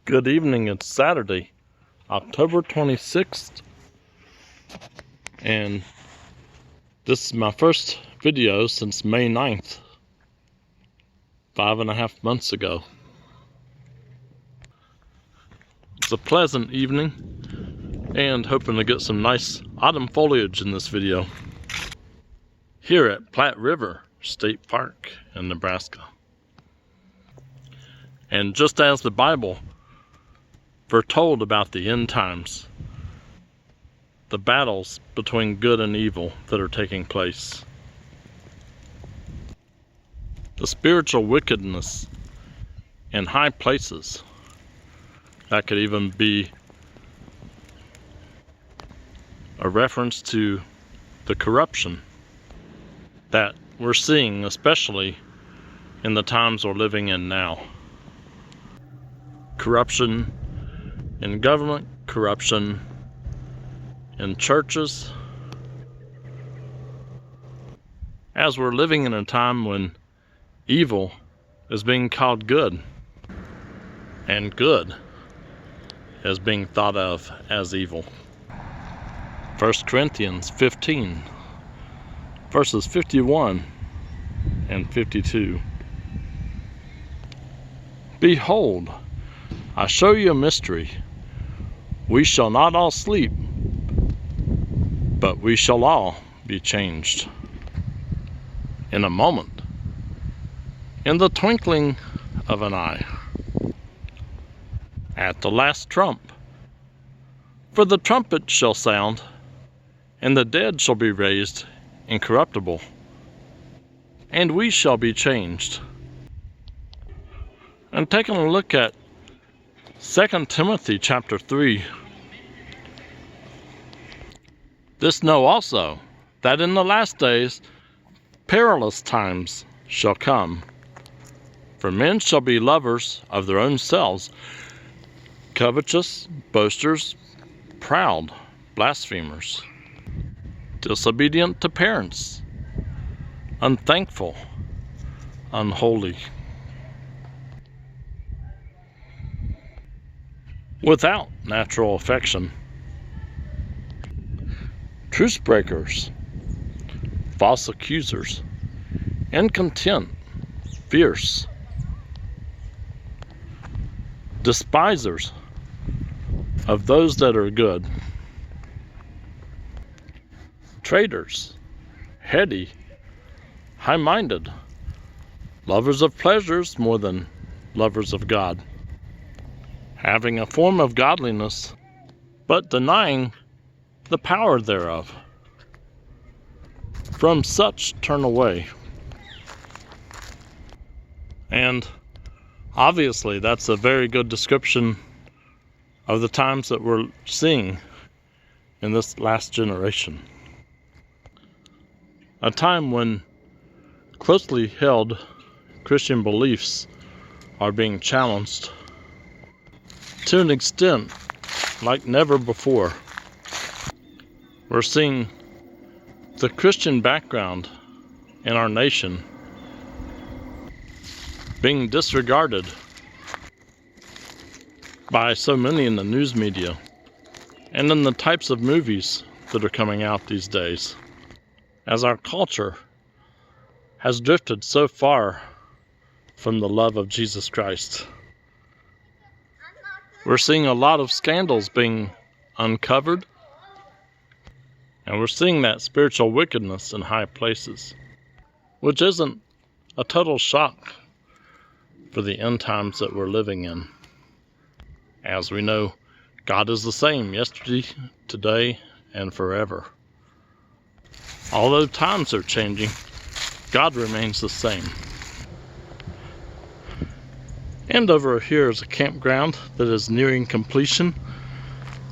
Good evening, it's Saturday, October 26th, and this is my first video since May 9th, 5.5 months ago. It's a pleasant evening, and hoping to get some nice autumn foliage in this video. Here at Platte River State Park in Nebraska. And just as the Bible foretold about the end times, the battles between good and evil that are taking place, the spiritual wickedness in high places, that could even be a reference to the corruption that we're seeing, especially in the times we're living in now. Corruption in government, corruption in churches, as we're living in a time when evil is being called good, and good is being thought of as evil. 1 Corinthians 15, verses 51 and 52. Behold, I show you a mystery. We shall not all sleep, but we shall all be changed. In a moment, in the twinkling of an eye, at the last trump. For the trumpet shall sound, and the dead shall be raised incorruptible, and we shall be changed. And taking a look at 2 Timothy chapter 3. This know also, that in the last days perilous times shall come. For men shall be lovers of their own selves, covetous, boasters, proud, blasphemers, disobedient to parents, unthankful, unholy, without natural affection, truce breakers, false accusers, incontinent, fierce, despisers of those that are good, traitors, heady, high-minded, lovers of pleasures more than lovers of God, having a form of godliness, but denying the power thereof. From such turn away. And obviously that's a very good description of the times that we're seeing in this last generation. A time when closely held Christian beliefs are being challenged to an extent like never before. We're seeing the Christian background in our nation being disregarded by so many in the news media and in the types of movies that are coming out these days, as our culture has drifted so far from the love of Jesus Christ. We're seeing a lot of scandals being uncovered, and we're seeing that spiritual wickedness in high places, which isn't a total shock for the end times that we're living in. As we know, God is the same yesterday, today, and forever. Although times are changing, God remains the same. And over here is a campground that is nearing completion.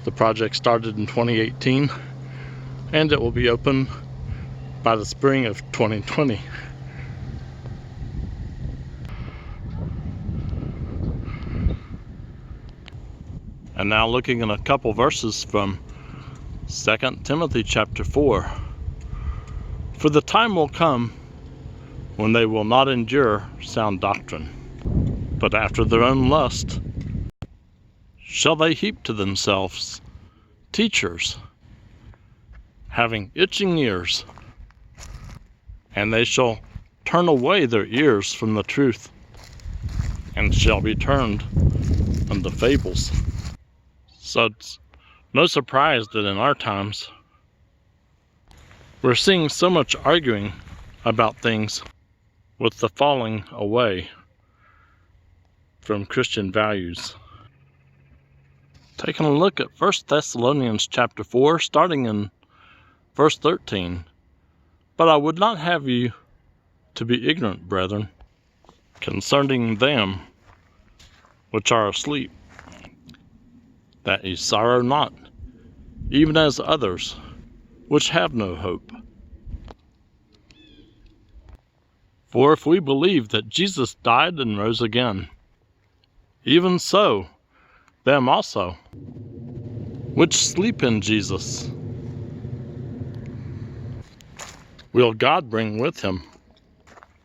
The project started in 2018, and it will be open by the spring of 2020. And now looking at a couple verses from 2 Timothy chapter 4. For the time will come when they will not endure sound doctrine, but after their own lust shall they heap to themselves teachers, having itching ears, and they shall turn away their ears from the truth, and shall be turned unto fables. So it's no surprise that in our times we're seeing so much arguing about things with the falling away from Christian values. Taking a look at 1 Thessalonians chapter 4, starting in verse 13. But I would not have you to be ignorant, brethren, concerning them which are asleep, that ye sorrow not, even as others which have no hope. For if we believe that Jesus died and rose again, even so them also which sleep in Jesus will God bring with him.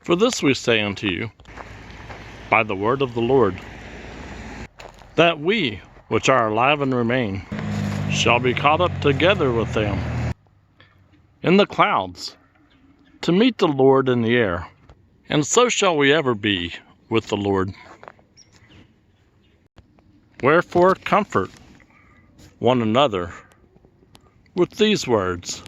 For this we say unto you by the word of the Lord, that we which are alive and remain shall be caught up together with them in the clouds to meet the Lord in the air, and so shall we ever be with the Lord. Wherefore comfort one another with these words.